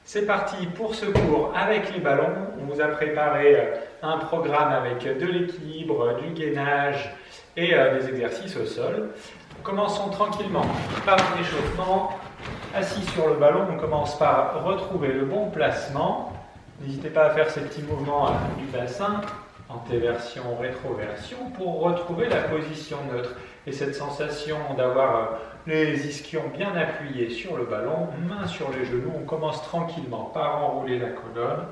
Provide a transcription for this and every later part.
C'est parti pour ce cours avec les ballons. On vous a préparé un programme avec de l'équilibre, du gainage et des exercices au sol. Commençons tranquillement par l'échauffement. Assis sur le ballon, on commence par retrouver le bon placement. N'hésitez pas à faire ces petits mouvements du bassin, antéversion, rétroversion, pour retrouver la position neutre. Et cette sensation d'avoir les ischions bien appuyés sur le ballon, mains sur les genoux, on commence tranquillement par enrouler la colonne.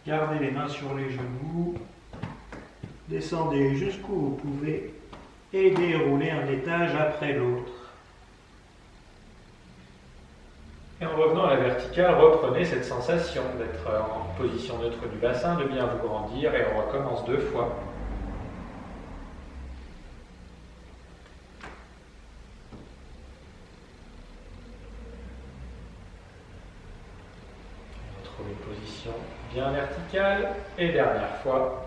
Gardez les mains sur les genoux. Descendez jusqu'où vous pouvez et déroulez un étage après l'autre. Et en revenant à la verticale, reprenez cette sensation d'être en position neutre du bassin, de bien vous grandir, et on recommence 2 fois. Retrouvez une position bien verticale, et dernière fois.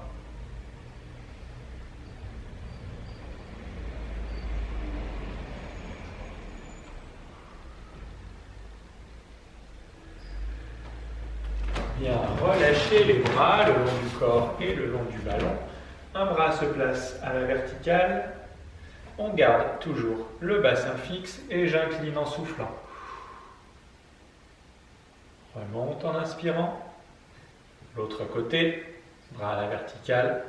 Bien, relâchez les bras le long du corps et le long du ballon. Un bras se place à la verticale. On garde toujours le bassin fixe et j'incline en soufflant. Remonte en inspirant. L'autre côté, bras à la verticale.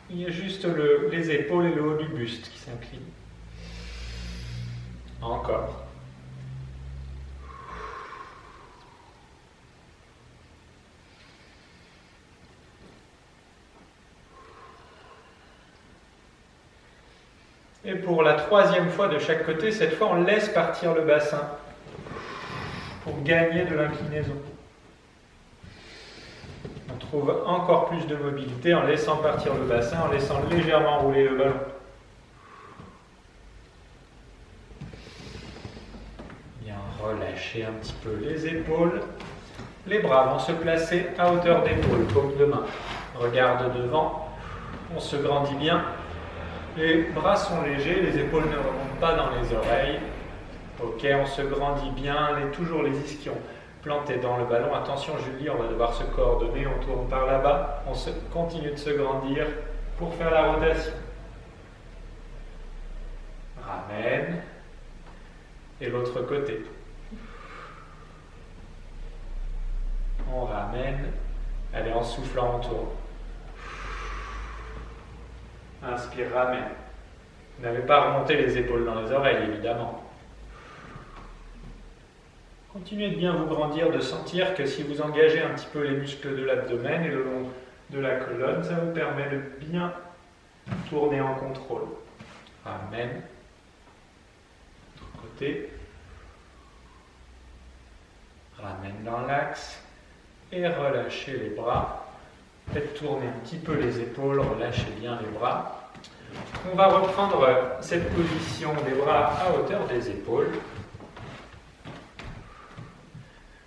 Il y a juste les épaules et le haut du buste qui s'inclinent. Encore. Et pour la 3e fois de chaque côté, cette fois on laisse partir le bassin pour gagner de l'inclinaison. On trouve encore plus de mobilité en laissant partir le bassin, en laissant légèrement rouler le ballon. Bien, relâchez un petit peu les épaules. Les bras vont se placer à hauteur d'épaule, paume de main. Regarde devant, on se grandit bien. Les bras sont légers, les épaules ne remontent pas dans les oreilles. Ok, on se grandit bien, toujours les ischions plantés dans le ballon. Attention Julie, on va devoir se coordonner, on tourne par là-bas, on continue de se grandir pour faire la rotation. Ramène. Et l'autre côté. On ramène. Allez, en soufflant, on tourne. Inspire, ramène. Vous n'avez pas remonté les épaules dans les oreilles, évidemment. Continuez de bien vous grandir, de sentir que si vous engagez un petit peu les muscles de l'abdomen et le long de la colonne, ça vous permet de bien tourner en contrôle. Ramène. Autre côté. Ramène dans l'axe. Et relâchez les bras. Faites tourner un petit peu les épaules, relâchez bien les bras. On va reprendre cette position des bras à hauteur des épaules.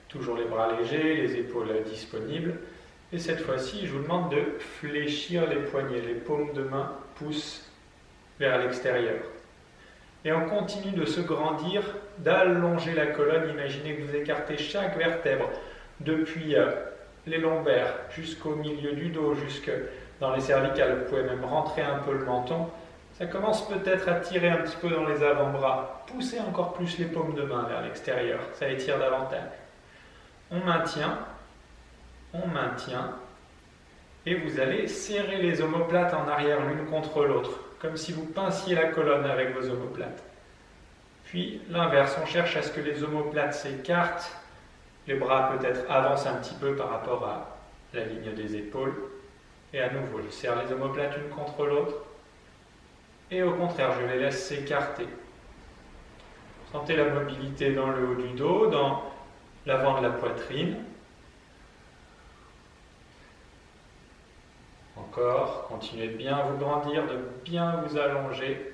Toujours les bras légers, les épaules disponibles. Et cette fois-ci, je vous demande de fléchir les poignets. Les paumes de main poussent vers l'extérieur. Et on continue de se grandir, d'allonger la colonne. Imaginez que vous écartez chaque vertèbre depuis les lombaires jusqu'au milieu du dos, jusque dans les cervicales. Vous pouvez même rentrer un peu le menton. Ça commence peut-être à tirer un petit peu dans les avant-bras. Poussez encore plus les paumes de main vers l'extérieur. Ça étire davantage. On maintient. Et vous allez serrer les omoplates en arrière l'une contre l'autre, comme si vous pinciez la colonne avec vos omoplates. Puis l'inverse, on cherche à ce que les omoplates s'écartent. Les bras peut-être avancent un petit peu par rapport à la ligne des épaules. Et à nouveau, je serre les omoplates une contre l'autre. Et au contraire, je les laisse s'écarter. Sentez la mobilité dans le haut du dos, dans l'avant de la poitrine. Encore, continuez de bien vous grandir, de bien vous allonger.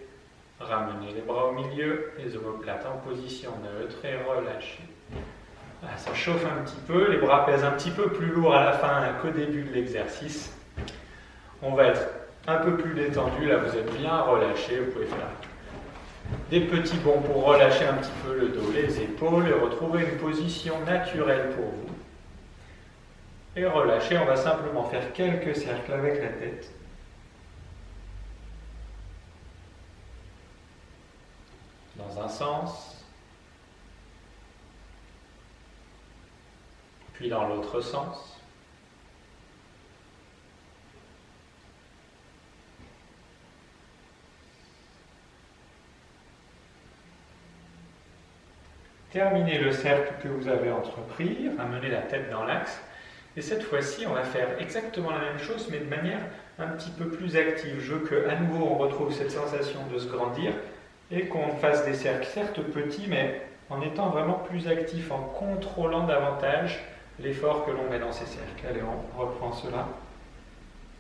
Ramenez les bras au milieu, les omoplates en position neutre et relâchez. Voilà, ça chauffe un petit peu, les bras pèsent un petit peu plus lourd à la fin qu'au début de l'exercice. On va être un peu plus détendu, là vous êtes bien relâché, vous pouvez faire Des petits bonds pour relâcher un petit peu le dos, les épaules et retrouver une position naturelle pour vous. Et relâcher, on va simplement faire quelques cercles avec la tête. Dans un sens, puis dans l'autre sens. Terminez le cercle que vous avez entrepris, ramenez la tête dans l'axe. Et cette fois-ci, on va faire exactement la même chose, mais de manière un petit peu plus active. Je veux qu'à nouveau, on retrouve cette sensation de se grandir et qu'on fasse des cercles, certes petits, mais en étant vraiment plus actif, en contrôlant davantage l'effort que l'on met dans ces cercles. Allez, on reprend cela.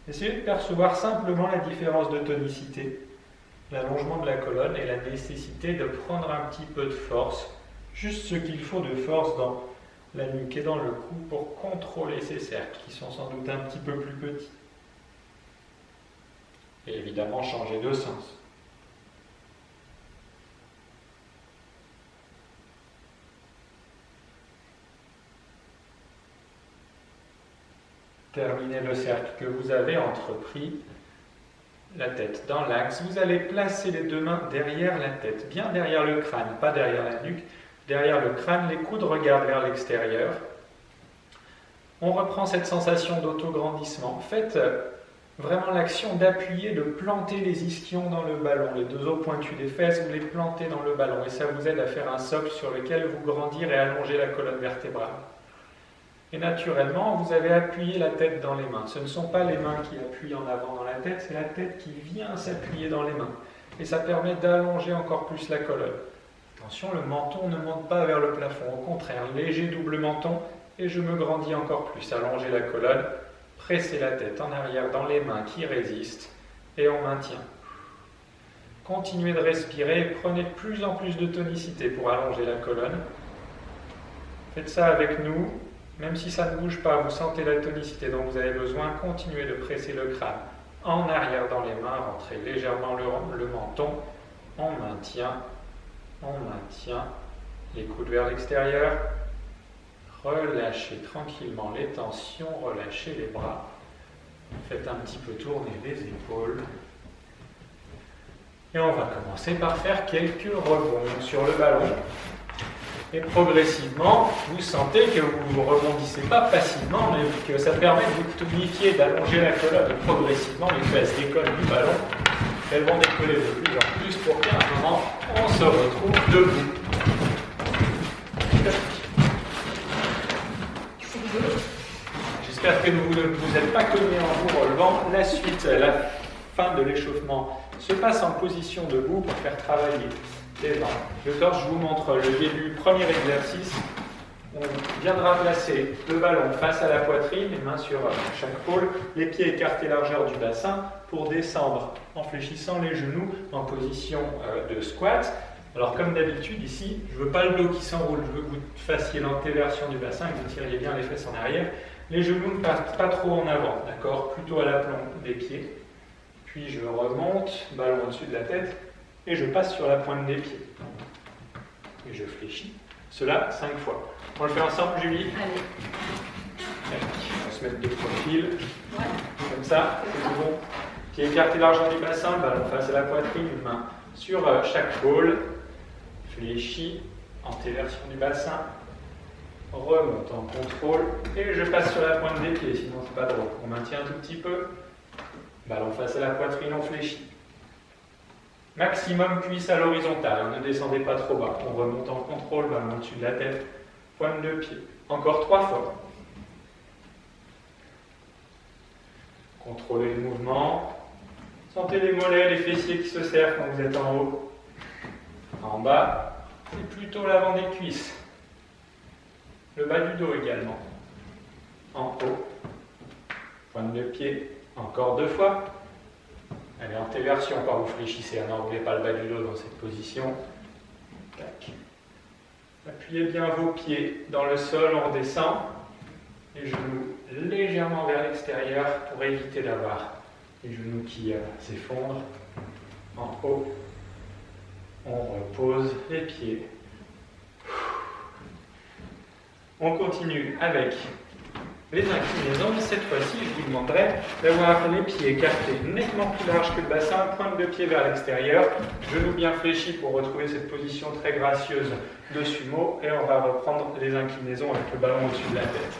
Essayez de percevoir simplement la différence de tonicité, l'allongement de la colonne et la nécessité de prendre un petit peu de force, juste ce qu'il faut de force dans la nuque et dans le cou pour contrôler ces cercles qui sont sans doute un petit peu plus petits. Et évidemment changer de sens. Terminez le cercle que vous avez entrepris, la tête dans l'axe. Vous allez placer les deux mains derrière la tête, bien derrière le crâne, pas derrière la nuque. Derrière le crâne, les coudes regardent vers l'extérieur. On reprend cette sensation d'autograndissement. Faites vraiment l'action d'appuyer, de planter les ischions dans le ballon. Les deux os pointus des fesses, vous les plantez dans le ballon et ça vous aide à faire un socle sur lequel vous grandir et allonger la colonne vertébrale. Et naturellement, vous avez appuyé la tête dans les mains. Ce ne sont pas les mains qui appuient en avant dans la tête, c'est la tête qui vient s'appuyer dans les mains. Et ça permet d'allonger encore plus la colonne. Attention, le menton ne monte pas vers le plafond. Au contraire, léger double menton et je me grandis encore plus. Allongez la colonne, pressez la tête en arrière dans les mains qui résistent et on maintient. Continuez de respirer et prenez de plus en plus de tonicité pour allonger la colonne. Faites ça avec nous. Même si ça ne bouge pas, vous sentez la tonicité dont vous avez besoin, continuez de presser le crâne en arrière dans les mains, rentrez légèrement le menton, on maintient, les coudes vers l'extérieur, relâchez tranquillement les tensions, relâchez les bras, faites un petit peu tourner les épaules, et on va commencer par faire quelques rebonds sur le ballon. Et progressivement, vous sentez que vous ne rebondissez pas facilement, mais que ça permet de vous tonifier, d'allonger la colonne. Et progressivement, les fesses décollent du ballon. Elles vont décoller de plus en plus pour qu'à un moment, on se retrouve debout. J'espère que vous ne vous êtes pas cogné en vous relevant. La suite, la fin de l'échauffement, se passe en position debout pour faire travailler les jambes. Le torse, je vous montre le début, premier exercice. On viendra placer le ballon face à la poitrine, les mains sur chaque pôle, les pieds écartés largeur du bassin pour descendre en fléchissant les genoux en position de squat. Alors comme d'habitude ici, je ne veux pas le dos qui s'enroule, je veux que vous fassiez l'antéversion du bassin, que vous tiriez bien les fesses en arrière. Les genoux ne partent pas trop en avant, d'accord, plutôt à l'aplomb des pieds. Puis je remonte, ballon au-dessus de la tête, et je passe sur la pointe des pieds. Et je fléchis. Cela 5 fois. On le fait ensemble, Julie? Allez. On va se mettre de profil. Ouais. Comme ça, c'est bon. Pied écarté largeur du bassin, ballon face à la poitrine, une main sur chaque pôle. Fléchis, antéversion du bassin. Remonte en contrôle. Et je passe sur la pointe des pieds, sinon c'est pas drôle. On maintient un tout petit peu. Ballon face à la poitrine, on fléchit. Maximum cuisse à l'horizontale, ne descendez pas trop bas. On remonte en contrôle, ballon au-dessus de la tête, pointe de pied. Encore 3 fois. Contrôlez le mouvement. Sentez les mollets, les fessiers qui se serrent quand vous êtes en haut. En bas, c'est plutôt l'avant des cuisses. Le bas du dos également. En haut. Pointe de pied. Encore 2 fois. Allez, antéversion quand vous fléchissez, n'enlevez pas le bas du dos dans cette position. Tac. Appuyez bien vos pieds dans le sol, on redescend. Les genoux légèrement vers l'extérieur pour éviter d'avoir les genoux qui s'effondrent. En haut. On repose les pieds. On continue avec les inclinaisons. Cette fois-ci, je vous demanderai d'avoir les pieds écartés nettement plus larges que le bassin, pointe de pied vers l'extérieur, genoux bien fléchis pour retrouver cette position très gracieuse de sumo. Et on va reprendre les inclinaisons avec le ballon au-dessus de la tête.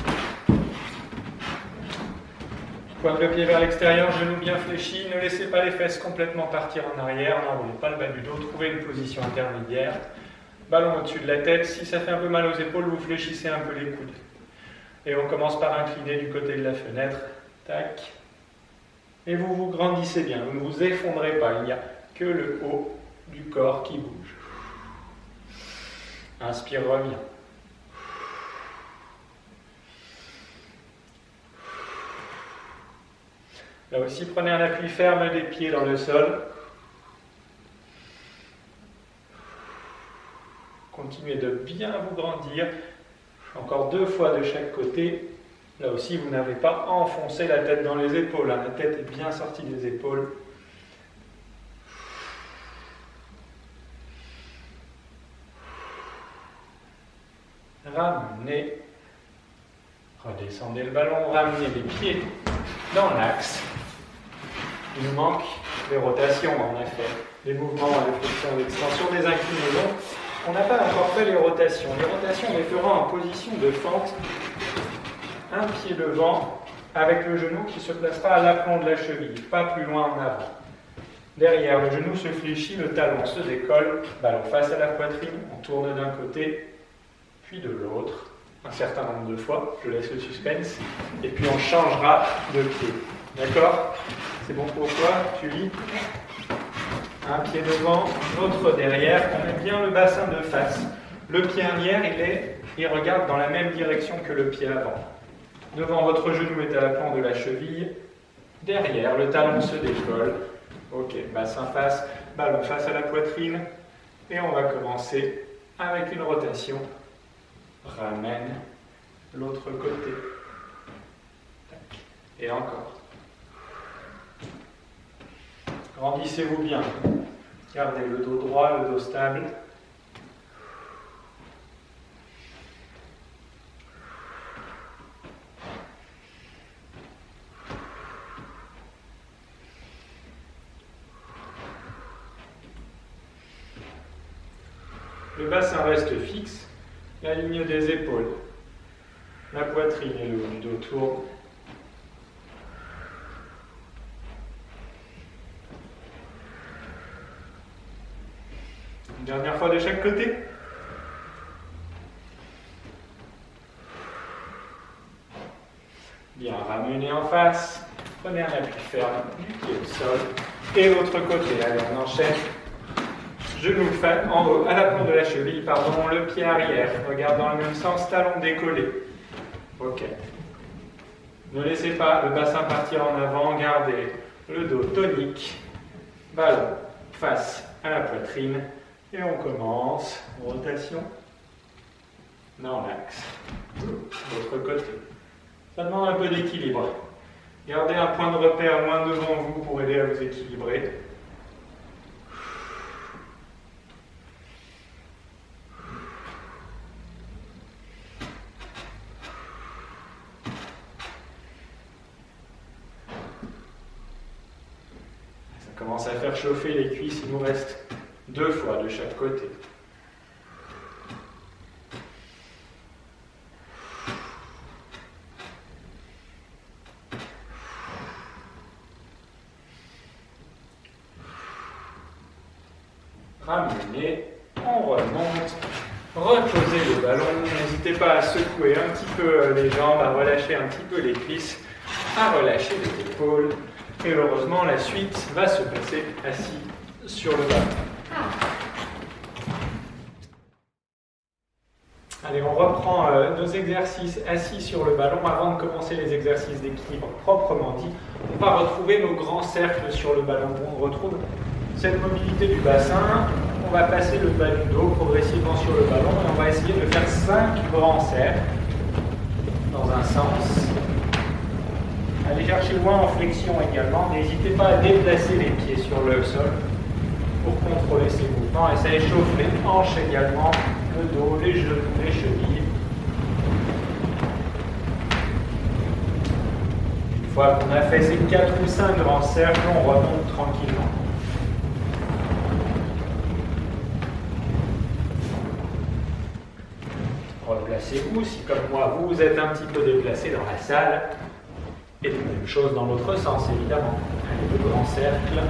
Pointe de pied vers l'extérieur, genoux bien fléchis. Ne laissez pas les fesses complètement partir en arrière. N'enroulez pas le bas du dos. Trouvez une position intermédiaire. Ballon au-dessus de la tête. Si ça fait un peu mal aux épaules, vous fléchissez un peu les coudes. Et on commence par incliner du côté de la fenêtre. Tac. Et vous vous grandissez bien. Vous ne vous effondrez pas. Il n'y a que le haut du corps qui bouge. Inspire, reviens. Là aussi, prenez un appui ferme des pieds dans le sol. Continuez de bien vous grandir. Encore 2 fois de chaque côté. Là aussi, vous n'avez pas enfoncé la tête dans les épaules. La tête est bien sortie des épaules. Ramenez. Redescendez le ballon. Ramenez les pieds dans l'axe. Il nous manque des rotations, en effet. Les mouvements de flexion et d'extension des inclinaisons. On n'a pas encore fait les rotations. Les rotations, on les fera en position de fente. Un pied devant, avec le genou qui se placera à l'aplomb de la cheville, pas plus loin en avant. Derrière, le genou se fléchit, le talon se décolle, ballon face à la poitrine, on tourne d'un côté, puis de l'autre, un certain nombre de fois, je laisse le suspense, et puis on changera de pied. D'accord? C'est bon pour toi? Tu lis? Un pied devant, l'autre derrière, on met bien le bassin de face. Le pied arrière, il regarde dans la même direction que le pied avant. Devant, votre genou est à l'aplomb de la cheville. Derrière, le talon se décolle. Ok, bassin face, ballon face à la poitrine. Et on va commencer avec une rotation. Ramène l'autre côté. Tac. Et encore. Grandissez-vous bien. Gardez le dos droit, le dos stable. Le bassin reste fixe, la ligne des épaules, la poitrine et le haut du dos tournent. Une dernière fois de chaque côté. Bien, ramenez en face, prenez un appui ferme du pied au sol et l'autre côté. Allez, on enchaîne. Genou en haut, à l'aplomb de la cheville, pardon, le pied arrière. Regarde dans le même sens, talon décollé. Ok. Ne laissez pas le bassin partir en avant, gardez le dos tonique. Ballon face à la poitrine. Et on commence. Rotation. Dans l'axe. L'autre côté. Ça demande un peu d'équilibre. Gardez un point de repère loin devant vous pour aider à vous équilibrer. Commence à faire chauffer les cuisses, il nous reste 2 fois de chaque côté. Ramenez, on remonte, reposez le ballon, n'hésitez pas à secouer un petit peu les jambes, à relâcher un petit peu les cuisses, à relâcher les épaules. Et heureusement, la suite va se passer assis sur le ballon. Allez, on reprend nos exercices assis sur le ballon. Avant de commencer les exercices d'équilibre proprement dit, on va retrouver nos grands cercles sur le ballon. On retrouve cette mobilité du bassin. On va passer le bas du dos progressivement sur le ballon et on va essayer de faire 5 grands cercles dans un sens. Allez chercher loin en flexion également. N'hésitez pas à déplacer les pieds sur le sol. pour contrôler ces mouvements et ça échauffe les hanches également, le dos, les genoux, les chevilles. Une fois qu'on a fait ces 4 ou 5 grands cercles, on remonte tranquillement. Replacez-vous si, comme moi, vous êtes un petit peu déplacé dans la salle. Et la même chose dans l'autre sens, évidemment. Allez, le grand cercle.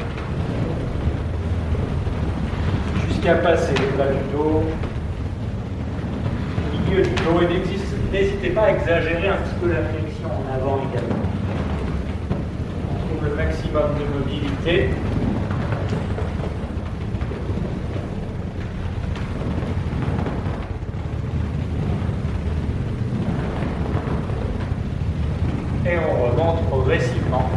Jusqu'à passer le bas du dos, le milieu du dos. Et n'hésitez pas à exagérer un petit peu la flexion en avant également. On trouve le maximum de mobilité. Et on remonte progressivement.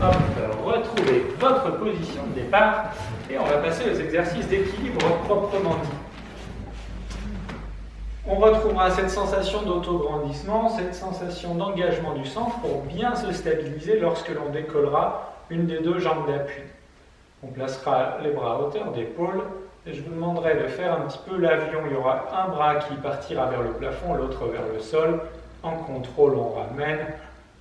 Hop, retrouvez votre position de départ et on va passer aux exercices d'équilibre proprement dit. On retrouvera cette sensation d'autograndissement, cette sensation d'engagement du centre pour bien se stabiliser lorsque l'on décollera une des 2 jambes d'appui. On placera les bras à hauteur d'épaule et je vous demanderai de faire un petit peu l'avion. Il y aura un bras qui partira vers le plafond, l'autre vers le sol. En contrôle, on ramène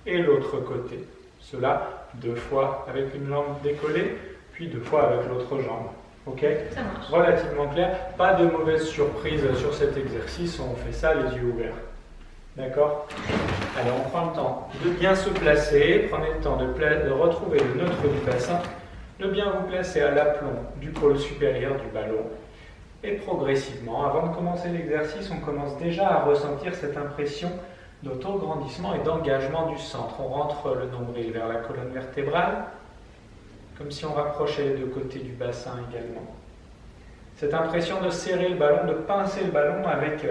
et l'autre côté. Cela 2 fois avec une jambe décollée, puis 2 fois avec l'autre jambe. Ok ? Ça marche. Relativement clair. Pas de mauvaise surprise sur cet exercice. On fait ça les yeux ouverts. D'accord ? Allez, on prend le temps de bien se placer. Prenez le temps de retrouver le neutre du bassin. De bien vous placer à l'aplomb du pôle supérieur du ballon. Et progressivement, avant de commencer l'exercice, on commence déjà à ressentir cette impression d'autograndissement et d'engagement du centre. On rentre le nombril vers la colonne vertébrale, comme si on rapprochait les 2 côtés du bassin également. Cette impression de serrer le ballon, de pincer le ballon avec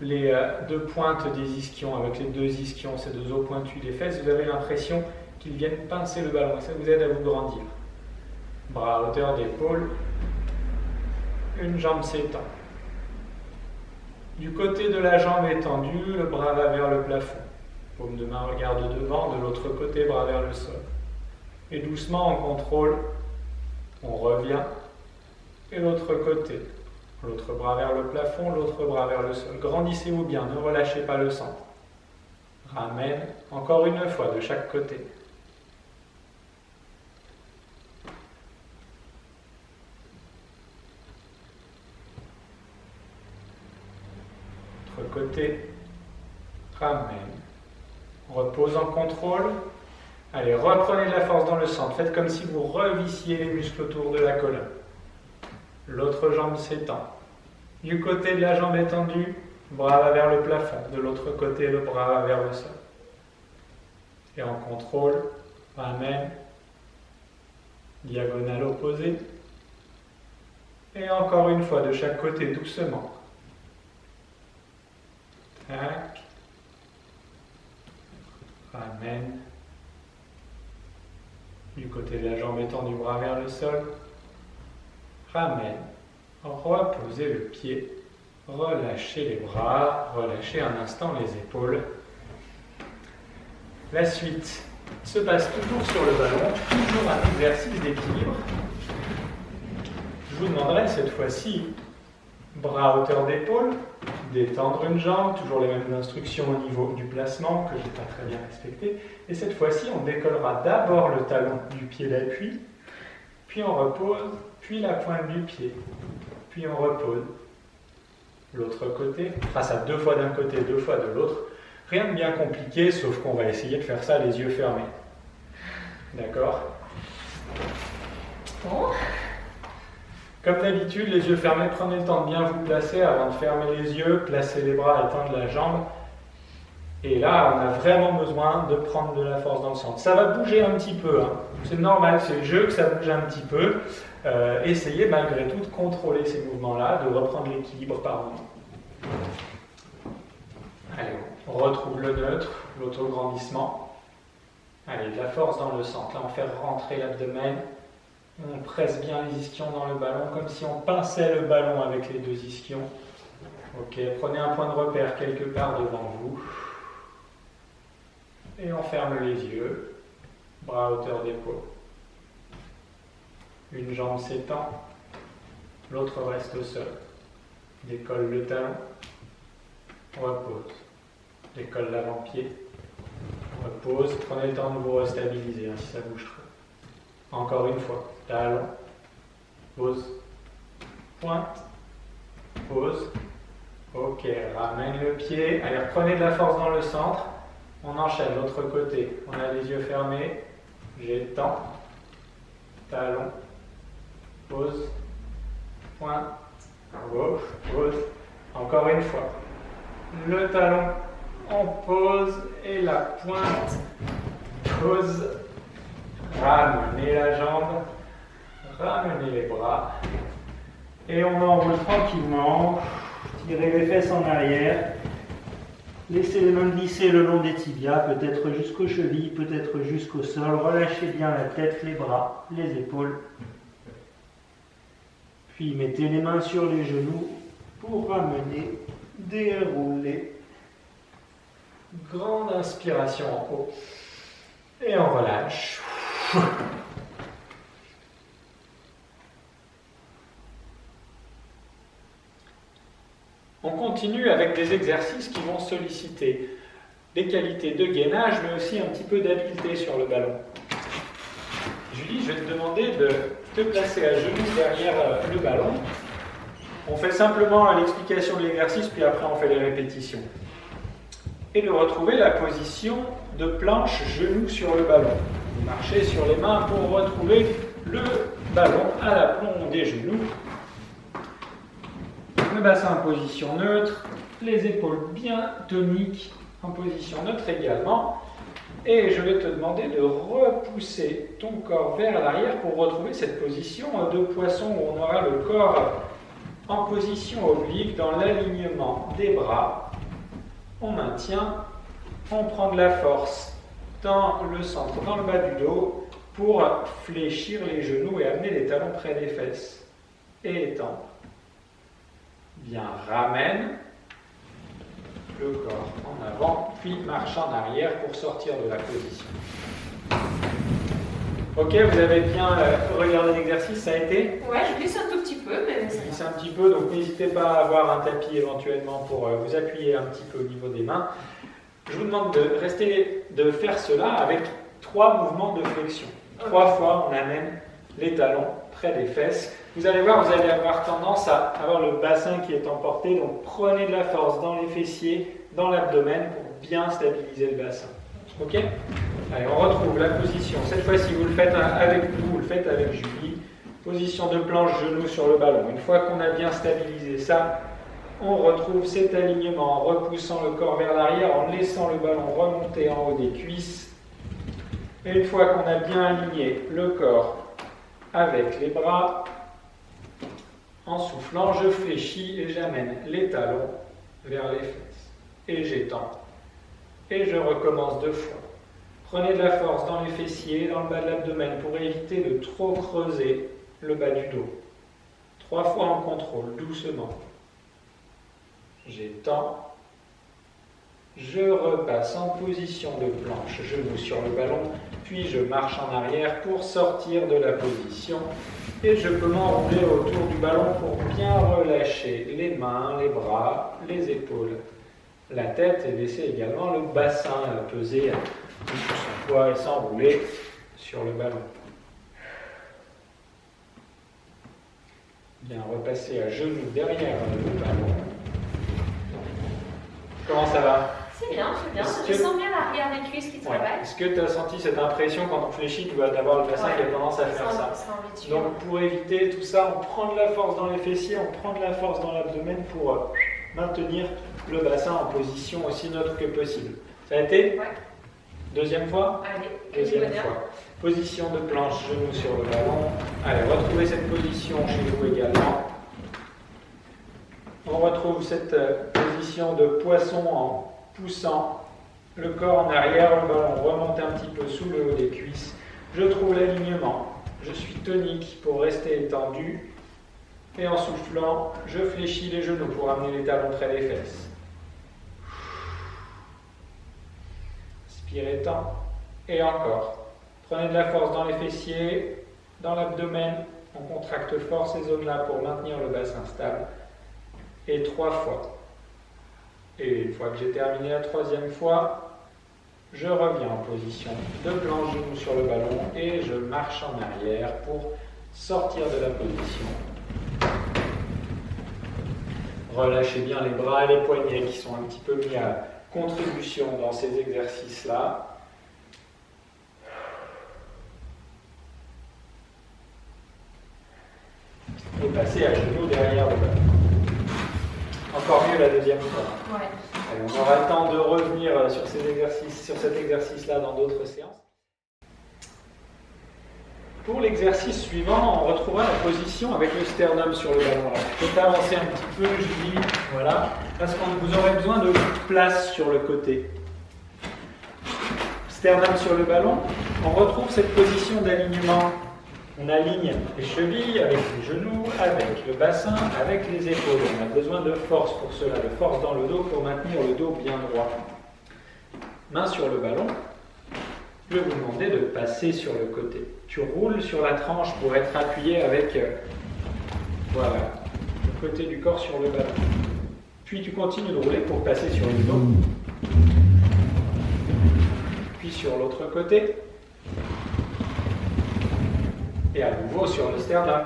les 2 pointes des ischions, avec les 2 ischions, ces 2 os pointus des fesses, vous avez l'impression qu'ils viennent pincer le ballon et ça vous aide à vous grandir. Bras à hauteur d'épaule, une jambe s'étend. Du côté de la jambe étendue, le bras va vers le plafond. Paume de main regarde devant, de l'autre côté, bras vers le sol. Et doucement, en contrôle, on revient. Et l'autre côté. L'autre bras vers le plafond, l'autre bras vers le sol. Grandissez-vous bien, ne relâchez pas le centre. Ramène, encore une fois, de chaque côté. Côté, ramène, repose en contrôle, allez, reprenez de la force dans le centre, faites comme si vous revissiez les muscles autour de la colonne, l'autre jambe s'étend, du côté de la jambe étendue, bras va vers le plafond, de l'autre côté le bras va vers le sol, et en contrôle, ramène, diagonale opposée, et encore une fois de chaque côté doucement. Tac. Ramène. Du côté de la jambe étendue, bras vers le sol. Ramène. Reposez le pied. Relâchez les bras. Relâchez un instant les épaules. La suite se passe toujours sur le ballon. Toujours un exercice d'équilibre. Je vous demanderai cette fois-ci, bras à hauteur d'épaule. Détendre une jambe, toujours les mêmes instructions au niveau du placement que je n'ai pas très bien respecté. Et cette fois-ci, on décollera d'abord le talon du pied d'appui, puis on repose, puis la pointe du pied, puis on repose. L'autre côté, on fera ça 2 fois d'un côté, 2 fois de l'autre. Rien de bien compliqué, sauf qu'on va essayer de faire ça les yeux fermés. D'accord ? Bon. Comme d'habitude, les yeux fermés, prenez le temps de bien vous placer avant de fermer les yeux, placer les bras, étendre la jambe. Et là, on a vraiment besoin de prendre de la force dans le centre. Ça va bouger un petit peu, hein. C'est normal, c'est le jeu que ça bouge un petit peu. Essayez malgré tout de contrôler ces mouvements-là, de reprendre l'équilibre par moment. Allez, on retrouve le neutre, l'autograndissement. Allez, de la force dans le centre. Là, on fait rentrer l'abdomen. On presse bien les ischions dans le ballon, comme si on pinçait le ballon avec les 2 ischions. Ok, prenez un point de repère quelque part devant vous. Et on ferme les yeux, bras à hauteur d'épaule. Une jambe s'étend, l'autre reste au sol. Décolle le talon, repose. Décolle l'avant-pied, repose. Prenez le temps de vous restabiliser si ça bouge trop. Encore une fois, talon, pose, pointe, pose. Ok, ramène le pied. Allez, reprenez de la force dans le centre. On enchaîne l'autre côté. On a les yeux fermés. J'étends. Talon. Pose. Pointe. Gauche. Pose. Encore une fois. Le talon. On pose. Et la pointe. Pose. Ramenez la jambe. Ramenez les bras. Et on enroule tranquillement. Tirez les fesses en arrière. Laissez les mains glisser le long des tibias, peut-être jusqu'aux chevilles, peut-être jusqu'au sol. Relâchez bien la tête, les bras, les épaules. Puis mettez les mains sur les genoux pour ramener, dérouler. Grande inspiration en haut. Et on relâche. On continue avec des exercices qui vont solliciter des qualités de gainage, mais aussi un petit peu d'habileté sur le ballon. Julie, je vais te demander de te placer à genoux derrière le ballon. On fait simplement l'explication de l'exercice, puis après on fait les répétitions. Et de retrouver la position de planche genoux sur le ballon. Vous marchez sur les mains pour retrouver le ballon à l'aplomb des genoux. Le bassin en position neutre, les épaules bien toniques en position neutre également. Et je vais te demander de repousser ton corps vers l'arrière pour retrouver cette position de poisson où on aura le corps en position oblique dans l'alignement des bras. On maintient, on prend de la force dans le centre, dans le bas du dos pour fléchir les genoux et amener les talons près des fesses. Et étendre. Bien, ramène le corps en avant, puis marche en arrière pour sortir de la position. Ok, vous avez bien regardé l'exercice, ça a été? Ouais, je glisse un tout petit peu, mais je glisse un petit peu, donc n'hésitez pas à avoir un tapis éventuellement pour vous appuyer un petit peu au niveau des mains. Je vous demande de faire cela avec 3 mouvements de flexion. 3 fois, on amène les talons près des fesses. Vous allez voir, vous allez avoir tendance à avoir le bassin qui est emporté, donc prenez de la force dans les fessiers, dans l'abdomen pour bien stabiliser le bassin. Ok? Allez, on retrouve la position. Cette fois-ci, vous le faites avec nous, vous le faites avec Julie. Position de planche, genoux sur le ballon. Une fois qu'on a bien stabilisé ça, on retrouve cet alignement en repoussant le corps vers l'arrière, en laissant le ballon remonter en haut des cuisses. Et une fois qu'on a bien aligné le corps avec les bras, en soufflant, je fléchis et j'amène les talons vers les fesses. Et j'étends. Et je recommence 2 fois. Prenez de la force dans les fessiers, dans le bas de l'abdomen pour éviter de trop creuser le bas du dos. 3 fois en contrôle, doucement. J'étends. Je repasse en position de planche, genoux sur le ballon, puis je marche en arrière pour sortir de la position. Et je peux m'enrouler autour du ballon pour bien relâcher les mains, les bras, les épaules, la tête et laisser également le bassin peser sous son poids et s'enrouler sur le ballon. Bien, repasser à genoux derrière le ballon. Comment ça va? C'est bien, c'est bien. Je sens bien l'arrière des cuisses qui travaillent. Est-ce que tu as senti cette impression quand on fléchit, tu vas avoir le bassin qui a tendance à faire ça? Donc pour éviter tout ça, on prend de la force dans les fessiers, on prend de la force dans l'abdomen pour maintenir le bassin en position aussi neutre que possible. Ça a été? Ouais. Deuxième fois? Allez, deuxième fois. Position de planche, genoux sur le ballon. Allez, retrouvez cette position chez vous également. On retrouve cette position de poisson en poussant le corps en arrière, le ballon remonte un petit peu sous le haut des cuisses. Je trouve l'alignement. Je suis tonique pour rester étendu. Et en soufflant, je fléchis les genoux pour amener les talons près des fesses. Tirez tant. Et encore. Prenez de la force dans les fessiers, dans l'abdomen. On contracte fort ces zones-là pour maintenir le bassin stable. Et 3 fois. Et une fois que j'ai terminé la 3e fois, je reviens en position de planche genou sur le ballon et je marche en arrière pour sortir de la position. Relâchez bien les bras et les poignets qui sont un petit peu mis à contribution dans ces exercices-là. Et passez à genoux derrière le ballon. Encore mieux la 2e fois. Ouais. Allez, on aura le temps de revenir sur cet exercice-là dans d'autres séances. Pour l'exercice suivant, on retrouvera la position avec le sternum sur le ballon. Alors, je peux avancer un petit peu, Julie, voilà, parce que vous aurez besoin de place sur le côté. Sternum sur le ballon, on retrouve cette position d'alignement. On aligne les chevilles avec les genoux, avec le bassin, avec les épaules. On a besoin de force pour cela, de force dans le dos pour maintenir le dos bien droit. Main sur le ballon. Je vais vous demander de passer sur le côté. Tu roules sur la tranche pour être appuyé avec voilà, le côté du corps sur le ballon. Puis tu continues de rouler pour passer sur le dos. Puis sur l'autre côté. Et à nouveau sur le sternum.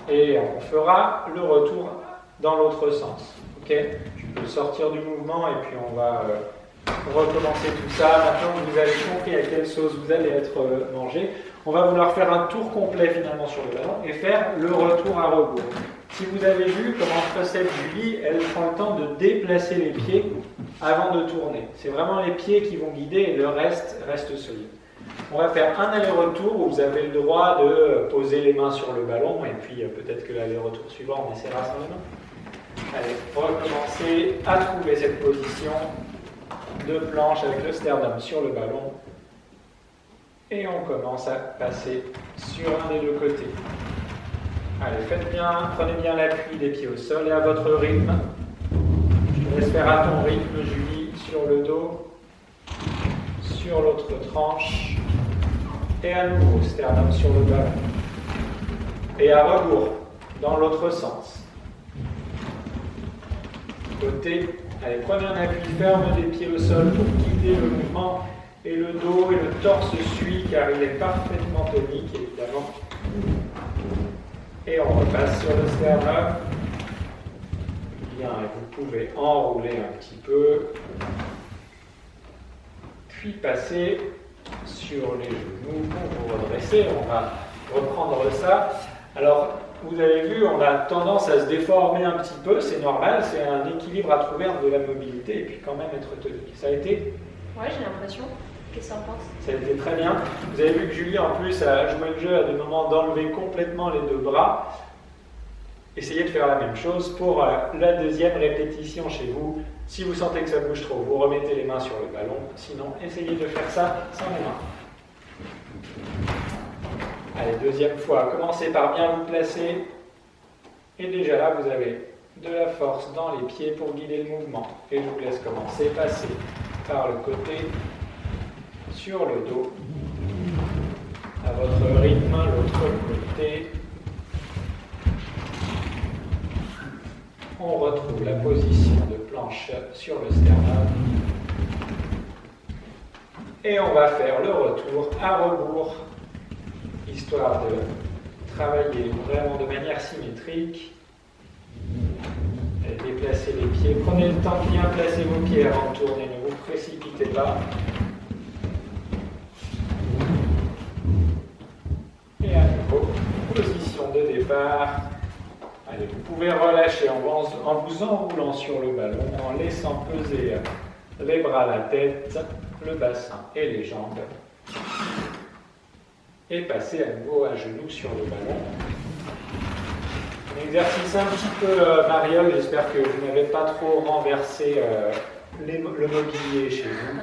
Et on fera le retour dans l'autre sens. Ok ? Tu peux sortir du mouvement et puis on va recommencer tout ça. Maintenant que vous avez compris à quelle sauce vous allez être mangé, on va vouloir faire un tour complet finalement sur le ballon et faire le retour à rebours. Si vous avez vu comment procède Julie, elle prend le temps de déplacer les pieds avant de tourner. C'est vraiment les pieds qui vont guider et le reste reste solide. On va faire un aller-retour où vous avez le droit de poser les mains sur le ballon et puis peut-être que l'aller-retour suivant on essaiera sans les mains. Allez, recommencer à trouver cette position de planche avec le sternum sur le ballon et on commence à passer sur un des deux côtés. Allez, faites bien, prenez bien l'appui des pieds au sol et à votre rythme. Je te laisse faire à ton rythme, Julie, sur le dos, sur l'autre tranche et à nouveau sternum sur le ballon et à rebours dans l'autre sens. Côté, allez, prenez un appui ferme des pieds au sol pour guider le mouvement et le dos et le torse suit car il est parfaitement tonique évidemment. Et on repasse sur le sternum. Bien, et vous pouvez enrouler un petit peu. Puis passer sur les genoux pour vous redresser. On va reprendre ça. Alors, vous avez vu, on a tendance à se déformer un petit peu, c'est normal, c'est un équilibre à trouver entre de la mobilité et puis quand même être tonique. Ça a été ? Ouais, j'ai l'impression. Qu'est-ce que tu en penses ? Ça a été très bien. Vous avez vu que Julie, en plus, a joué le jeu à des moments d'enlever complètement les deux bras. Essayez de faire la même chose pour la deuxième répétition chez vous. Si vous sentez que ça bouge trop, vous remettez les mains sur le ballon. Sinon, essayez de faire ça sans les mains. Allez, deuxième fois. Commencez par bien vous placer. Et déjà là, vous avez de la force dans les pieds pour guider le mouvement. Et je vous laisse commencer. Passer par le côté, sur le dos. À votre rythme, l'autre côté. On retrouve la position de planche sur le sternum. Et on va faire le retour à rebours, histoire de travailler vraiment de manière symétrique. Et déplacer les pieds. Prenez le temps de bien placer vos pieds avant de tourner, ne vous précipitez pas. Et à nouveau, position de départ. Allez, vous pouvez relâcher en vous enroulant sur le ballon, en laissant peser les bras, la tête, le bassin et les jambes. Et passer à nouveau à genoux sur le ballon. Un exercice un petit peu mariole, j'espère que vous n'avez pas trop renversé le mobilier chez vous.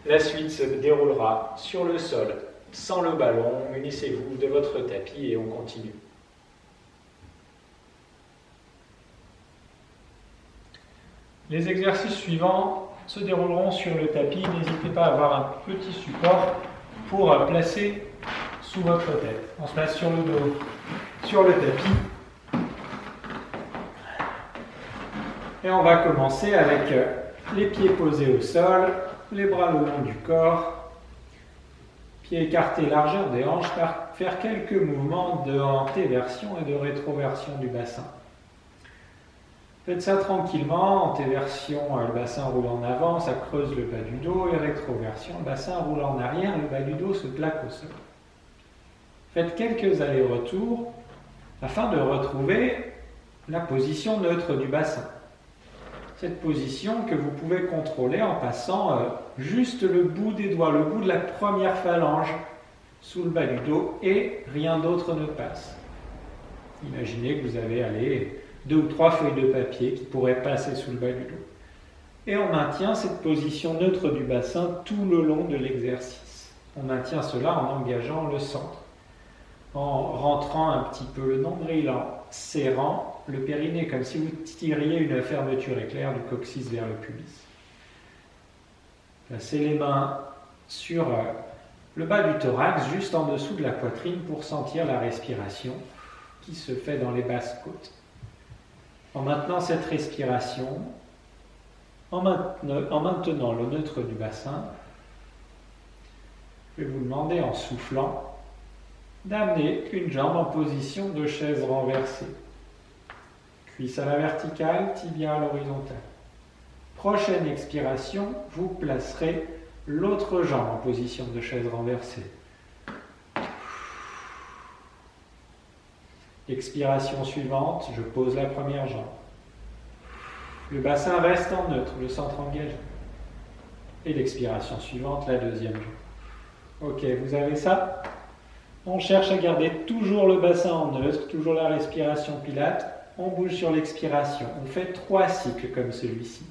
La suite se déroulera sur le sol, sans le ballon. Munissez-vous de votre tapis et on continue. Les exercices suivants se dérouleront sur le tapis. N'hésitez pas à avoir un petit support pour placer sous votre tête. On se place sur le dos, sur le tapis. Et on va commencer avec les pieds posés au sol, les bras le long du corps, pieds écartés largeur des hanches, faire quelques mouvements de antéversion et de rétroversion du bassin. Faites ça tranquillement, antéversion, le bassin roule en avant, ça creuse le bas du dos, et rétroversion, le bassin roule en arrière, le bas du dos se plaque au sol. Faites quelques allers-retours afin de retrouver la position neutre du bassin. Cette position que vous pouvez contrôler en passant juste le bout des doigts, le bout de la première phalange sous le bas du dos et rien d'autre ne passe. Imaginez que vous avez 2 ou 3 feuilles de papier qui pourraient passer sous le bas du dos. Et on maintient cette position neutre du bassin tout le long de l'exercice. On maintient cela en engageant le centre, en rentrant un petit peu le nombril, en serrant le périnée, comme si vous tiriez une fermeture éclair du coccyx vers le pubis. Placez les mains sur le bas du thorax, juste en dessous de la poitrine, pour sentir la respiration qui se fait dans les basses côtes. En maintenant cette respiration, en maintenant le neutre du bassin, je vais vous demander, en soufflant, d'amener une jambe en position de chaise renversée. Cuisse à la verticale, tibia à l'horizontale. Prochaine expiration, vous placerez l'autre jambe en position de chaise renversée. Expiration suivante, je pose la première jambe. Le bassin reste en neutre, le centre engagé. Et l'expiration suivante, la deuxième jambe. Ok, vous avez ça? On cherche à garder toujours le bassin en neutre, toujours la respiration pilate. On bouge sur l'expiration. On fait 3 cycles comme celui-ci.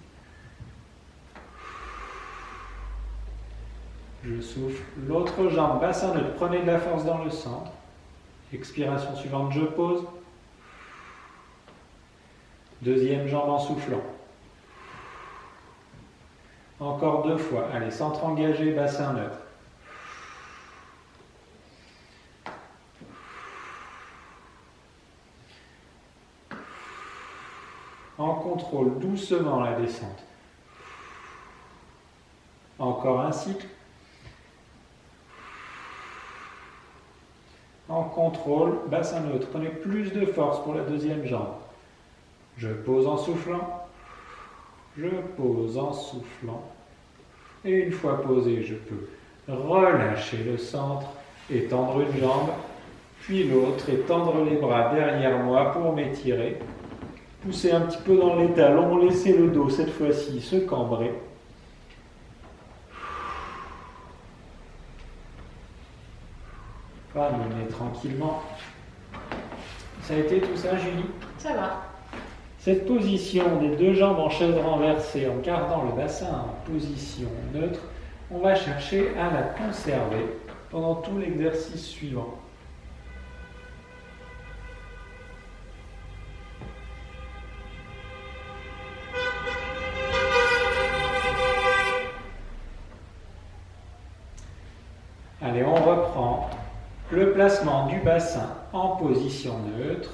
Je souffle. L'autre jambe, bassin neutre. Prenez de la force dans le centre. Expiration suivante, je pose. Deuxième jambe en soufflant. Encore 2 fois. Allez, centre engagé, bassin neutre. On contrôle doucement la descente. Encore un cycle. En contrôle, bassin neutre. Prenez plus de force pour la deuxième jambe. Je pose en soufflant. Je pose en soufflant. Et une fois posé, je peux relâcher le centre, étendre une jambe, puis l'autre, étendre les bras derrière moi pour m'étirer. Pousser un petit peu dans les talons, laisser le dos cette fois-ci se cambrer. Ramener tranquillement. Ça a été tout ça, Julie? Ça va. Cette position des 2 jambes en chaise renversée, en gardant le bassin en position neutre, on va chercher à la conserver pendant tout l'exercice suivant. Allez, on reprend le placement du bassin en position neutre.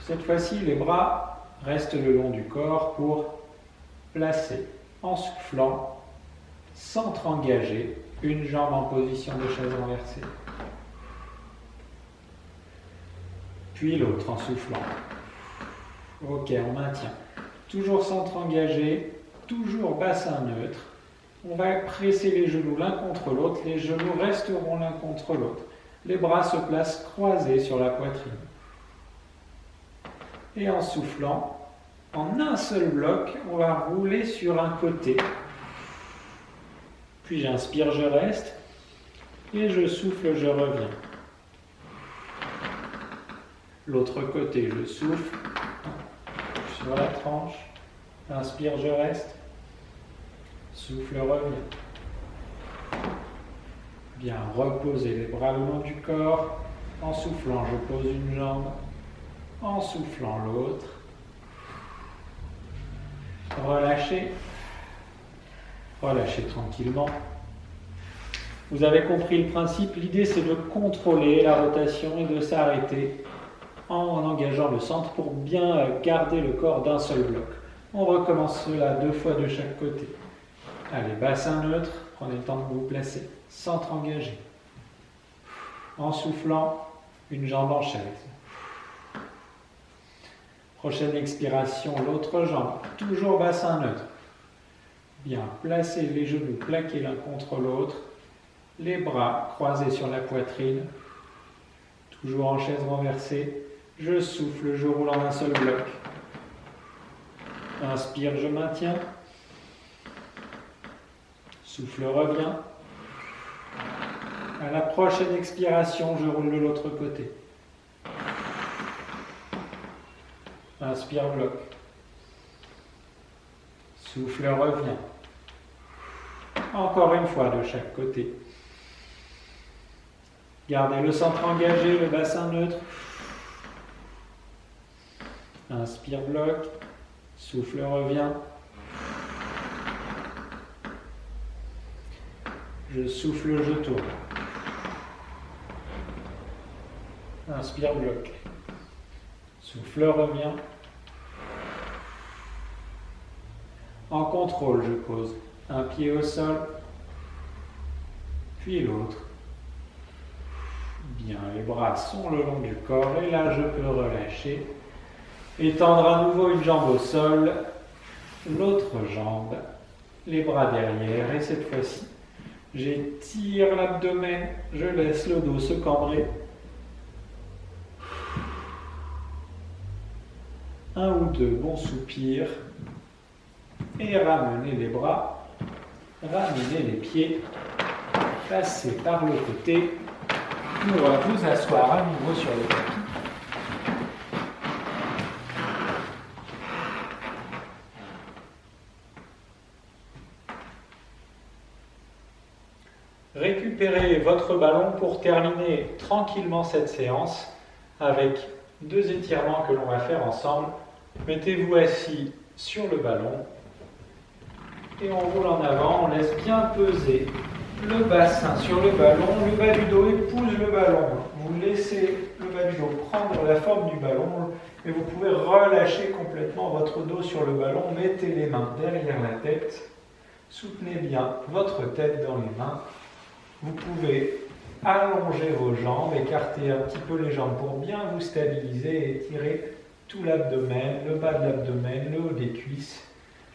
Cette fois-ci, les bras restent le long du corps pour placer, en soufflant, centre engagé, une jambe en position de chaise renversée. Puis l'autre en soufflant. Ok, on maintient. Toujours centre engagé, toujours bassin neutre. On va presser les genoux l'un contre l'autre. Les genoux resteront l'un contre l'autre. Les bras se placent croisés sur la poitrine. Et en soufflant, en un seul bloc, on va rouler sur un côté. Puis j'inspire, je reste. Et je souffle, je reviens. L'autre côté, je souffle. Sur la tranche. Inspire, je reste. Souffle, reviens. Bien, reposez les bras le long du corps. En soufflant, je pose une jambe. en soufflant l'autre. Relâchez. Relâchez tranquillement. Vous avez compris le principe. L'idée, c'est de contrôler la rotation et de s'arrêter en engageant le centre pour bien garder le corps d'un seul bloc. On recommence cela 2 fois de chaque côté. Allez, bassin neutre, prenez le temps de vous placer. Centre engagé. En soufflant, une jambe en chaise. Prochaine expiration, l'autre jambe. Toujours bassin neutre. Bien, placez les genoux plaqués l'un contre l'autre. Les bras croisés sur la poitrine. Toujours en chaise renversée. Je souffle, je roule en un seul bloc. Inspire, je maintiens. Souffle, reviens. À la prochaine expiration, je roule de l'autre côté. Inspire, bloc. Souffle, reviens. Encore une fois de chaque côté. Gardez le centre engagé, le bassin neutre. Inspire, bloc. Souffle, reviens. Je souffle, je tourne. Inspire, bloc. Souffle, reviens. En contrôle, je pose un pied au sol, puis l'autre. Bien, les bras sont le long du corps et là, je peux relâcher. Étendre à nouveau une jambe au sol, l'autre jambe, les bras derrière et cette fois-ci, j'étire l'abdomen, je laisse le dos se cambrer. Un ou deux bons soupirs et ramenez les bras, ramenez les pieds, passez par le côté pour vous asseoir à nouveau sur le tapis. Récupérez votre ballon pour terminer tranquillement cette séance avec 2 étirements que l'on va faire ensemble. Mettez-vous assis sur le ballon et on roule en avant, on laisse bien peser le bassin sur le ballon, le bas du dos épouse le ballon. Vous laissez le bas du dos prendre la forme du ballon et vous pouvez relâcher complètement votre dos sur le ballon. Mettez les mains derrière la tête, soutenez bien votre tête dans les mains. Vous pouvez allonger vos jambes, écarter un petit peu les jambes pour bien vous stabiliser et étirer tout l'abdomen, le bas de l'abdomen, le haut des cuisses.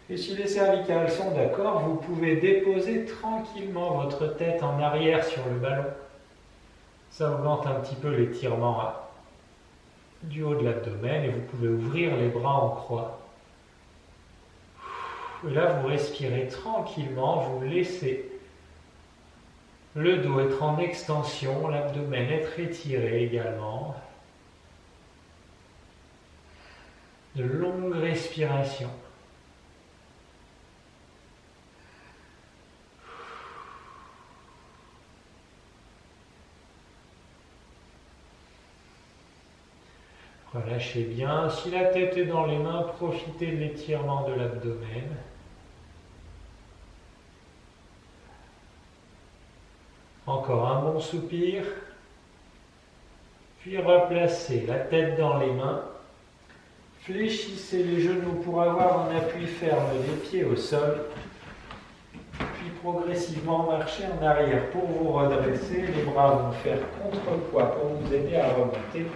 Et si les cervicales sont d'accord, vous pouvez déposer tranquillement votre tête en arrière sur le ballon. Ça augmente un petit peu l'étirement du haut de l'abdomen et vous pouvez ouvrir les bras en croix. Et là, vous respirez tranquillement, vous laissez le dos être en extension, l'abdomen être étiré également. De longues respirations. Relâchez bien. Si la tête est dans les mains, profitez de l'étirement de l'abdomen. Encore un bon soupir. Puis replacez la tête dans les mains. Fléchissez les genoux pour avoir un appui ferme des pieds au sol. Puis progressivement marchez en arrière pour vous redresser. Les bras vont faire contrepoids pour vous aider à remonter.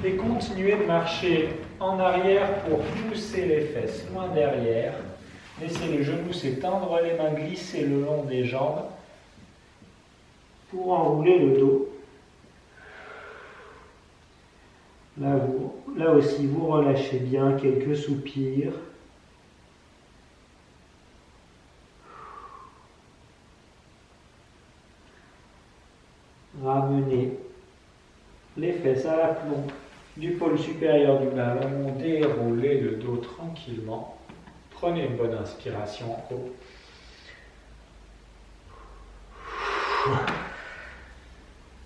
Et continuez de marcher en arrière pour pousser les fesses loin derrière. Laissez les genoux s'étendre, les mains glisser le long des jambes pour enrouler le dos. Là aussi, vous relâchez bien quelques soupirs. Ramenez les fesses à l'aplomb du pôle supérieur du ballon, déroulez le dos tranquillement. Prenez une bonne inspiration en haut.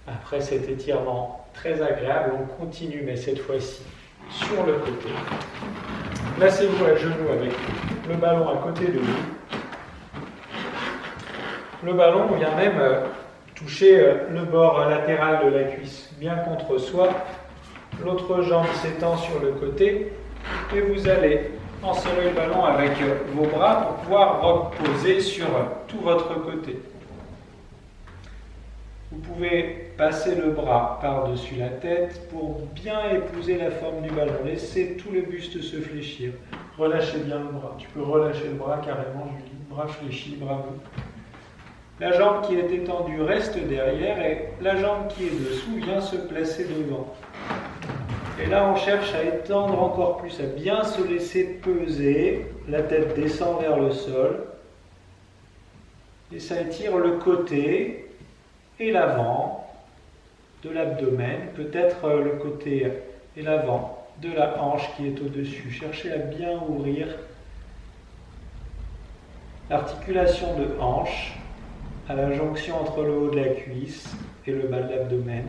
Après cet étirement très agréable, on continue, mais cette fois-ci sur le côté. Placez-vous à genoux avec le ballon à côté de vous. Le ballon vient même toucher le bord latéral de la cuisse, bien contre soi. L'autre jambe s'étend sur le côté et vous allez enserrer le ballon avec vos bras pour pouvoir reposer sur tout votre côté. Vous pouvez passer le bras par-dessus la tête pour bien épouser la forme du ballon. Laissez tout le buste se fléchir. Relâchez bien le bras. Tu peux relâcher le bras carrément, Julie. Bras fléchi, bravo. La jambe qui est étendue reste derrière et la jambe qui est dessous vient se placer devant. Et là, on cherche à étendre encore plus, à bien se laisser peser. La tête descend vers le sol. Et ça étire le côté et l'avant de l'abdomen, peut-être le côté et l'avant de la hanche qui est au-dessus. Cherchez à bien ouvrir l'articulation de hanche à la jonction entre le haut de la cuisse et le bas de l'abdomen.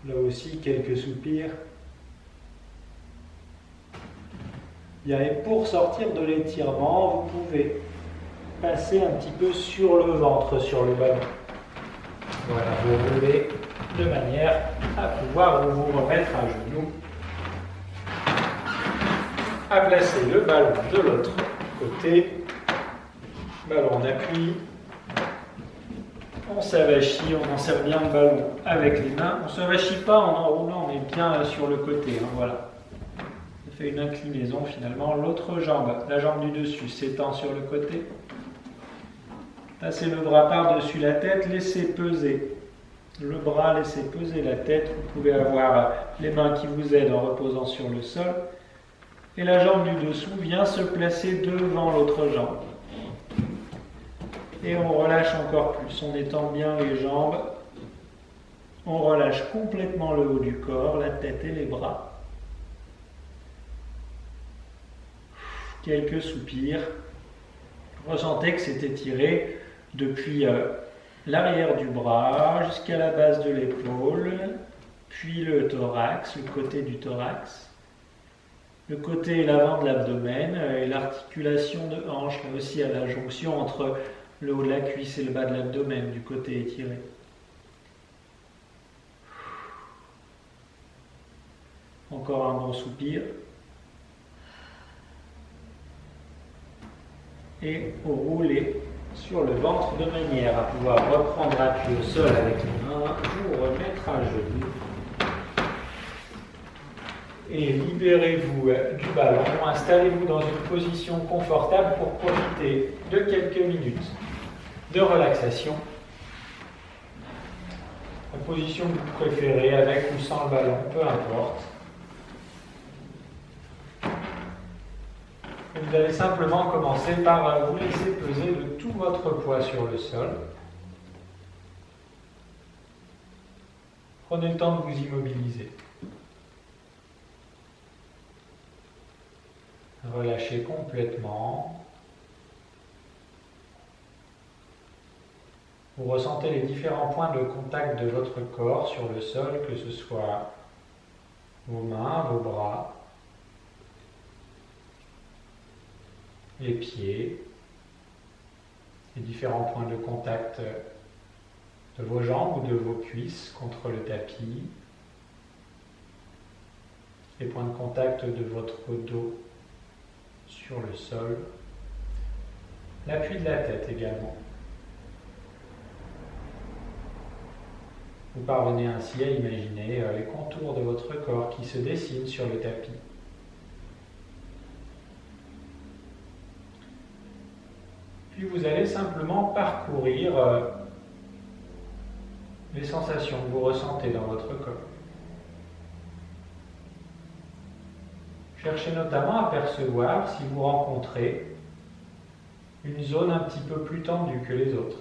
Là aussi, quelques soupirs. Bien, et pour sortir de l'étirement, vous pouvez passer un petit peu sur le ventre, sur le ballon. Voilà, vous roulez de manière à pouvoir vous remettre à genoux, à placer le ballon de l'autre côté, ballon en appui, on s'avachit, on enserre bien le ballon avec les mains, on ne s'avachit pas en enroulant, on est bien sur le côté, voilà. On fait une inclinaison finalement, l'autre jambe, la jambe du dessus s'étend sur le côté. Passez le bras par-dessus la tête, laissez peser le bras, laissez peser la tête. Vous pouvez avoir les mains qui vous aident en reposant sur le sol. Et la jambe du dessous vient se placer devant l'autre jambe. Et on relâche encore plus, on étend bien les jambes. On relâche complètement le haut du corps, la tête et les bras. Quelques soupirs. Ressentez que c'est étiré depuis l'arrière du bras jusqu'à la base de l'épaule, puis le thorax, le côté du thorax, le côté et l'avant de l'abdomen et l'articulation de hanche, là aussi à la jonction entre le haut de la cuisse et le bas de l'abdomen, du côté étiré. Encore un bon soupir. Et roulez sur le ventre de manière à pouvoir reprendre appui au sol avec les mains, vous remettre à genoux. Et libérez-vous du ballon, installez-vous dans une position confortable pour profiter de quelques minutes de relaxation. La position que vous préférez, avec ou sans le ballon, peu importe. Vous allez simplement commencer par vous laisser peser de tout votre poids sur le sol. Prenez le temps de vous immobiliser. Relâchez complètement. Vous ressentez les différents points de contact de votre corps sur le sol, que ce soit vos mains, vos bras, les pieds, les différents points de contact de vos jambes ou de vos cuisses contre le tapis, les points de contact de votre dos sur le sol, l'appui de la tête également. Vous parvenez ainsi à imaginer les contours de votre corps qui se dessinent sur le tapis. Puis vous allez simplement parcourir les sensations que vous ressentez dans votre corps. Cherchez notamment à percevoir si vous rencontrez une zone un petit peu plus tendue que les autres.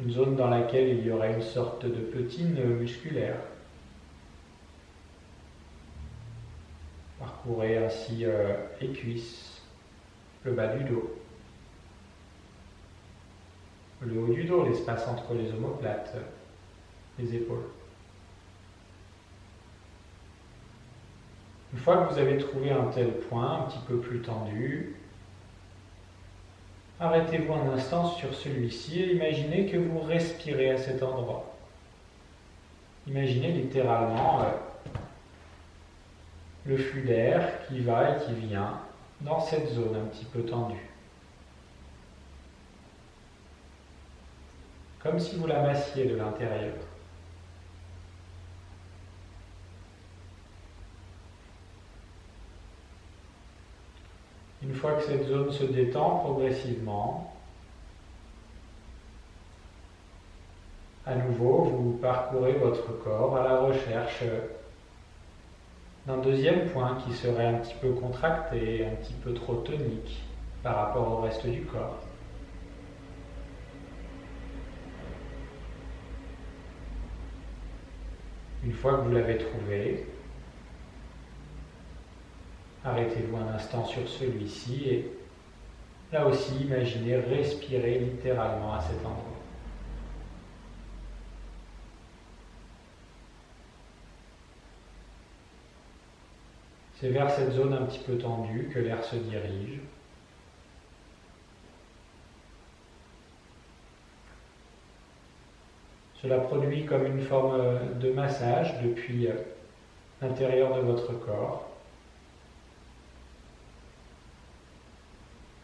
Une zone dans laquelle il y aurait une sorte de petit nœud musculaire. Parcourez ainsi les cuisses, le bas du dos. le haut du dos, l'espace entre les omoplates, les épaules. Une fois que vous avez trouvé un tel point, un petit peu plus tendu, arrêtez-vous un instant sur celui-ci et imaginez que vous respirez à cet endroit. Imaginez littéralement le flux d'air qui va et qui vient dans cette zone un petit peu tendue. Comme si vous la massiez de l'intérieur. Une fois que cette zone se détend progressivement, à nouveau, vous parcourez votre corps à la recherche d'un deuxième point qui serait un petit peu contracté, un petit peu trop tonique par rapport au reste du corps. Une fois que vous l'avez trouvé, arrêtez-vous un instant sur celui-ci et là aussi, imaginez respirer littéralement à cet endroit. C'est vers cette zone un petit peu tendue que l'air se dirige. Cela produit comme une forme de massage depuis l'intérieur de votre corps.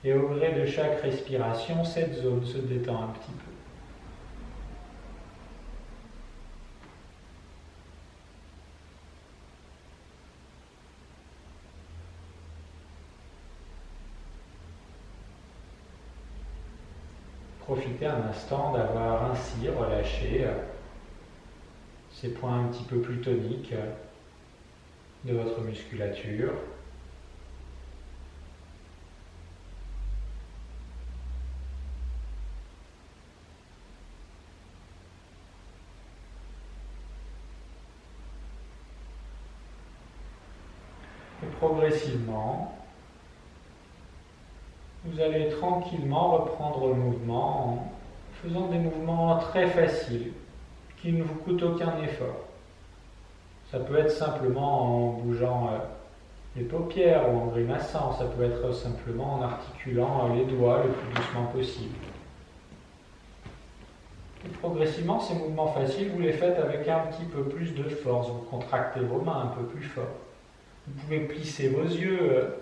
Et au gré de chaque respiration, cette zone se détend un petit peu. Profitez un instant d'avoir ainsi relâché ces points un petit peu plus toniques de votre musculature. Et progressivement, vous allez tranquillement reprendre le mouvement en faisant des mouvements très faciles, qui ne vous coûtent aucun effort. Ça peut être simplement en bougeant les paupières ou en grimaçant, ça peut être simplement en articulant les doigts le plus doucement possible. Et progressivement, ces mouvements faciles, vous les faites avec un petit peu plus de force, vous contractez vos mains un peu plus fort. Vous pouvez plisser vos yeux,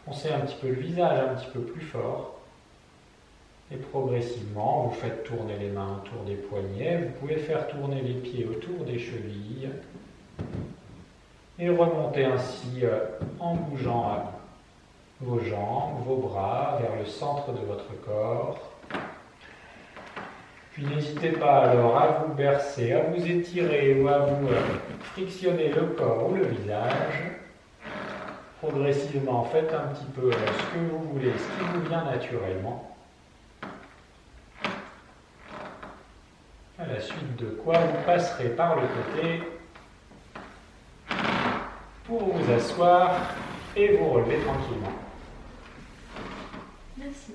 froncer un petit peu le visage un petit peu plus fort. Et progressivement, vous faites tourner les mains autour des poignets. Vous pouvez faire tourner les pieds autour des chevilles. Et remonter ainsi en bougeant vos jambes, vos bras vers le centre de votre corps. Puis n'hésitez pas alors à vous bercer, à vous étirer ou à vous frictionner le corps ou le visage. Progressivement, faites un petit peu ce que vous voulez, ce qui vous vient naturellement. À la suite de quoi vous passerez par le côté pour vous asseoir et vous relever tranquillement. Merci.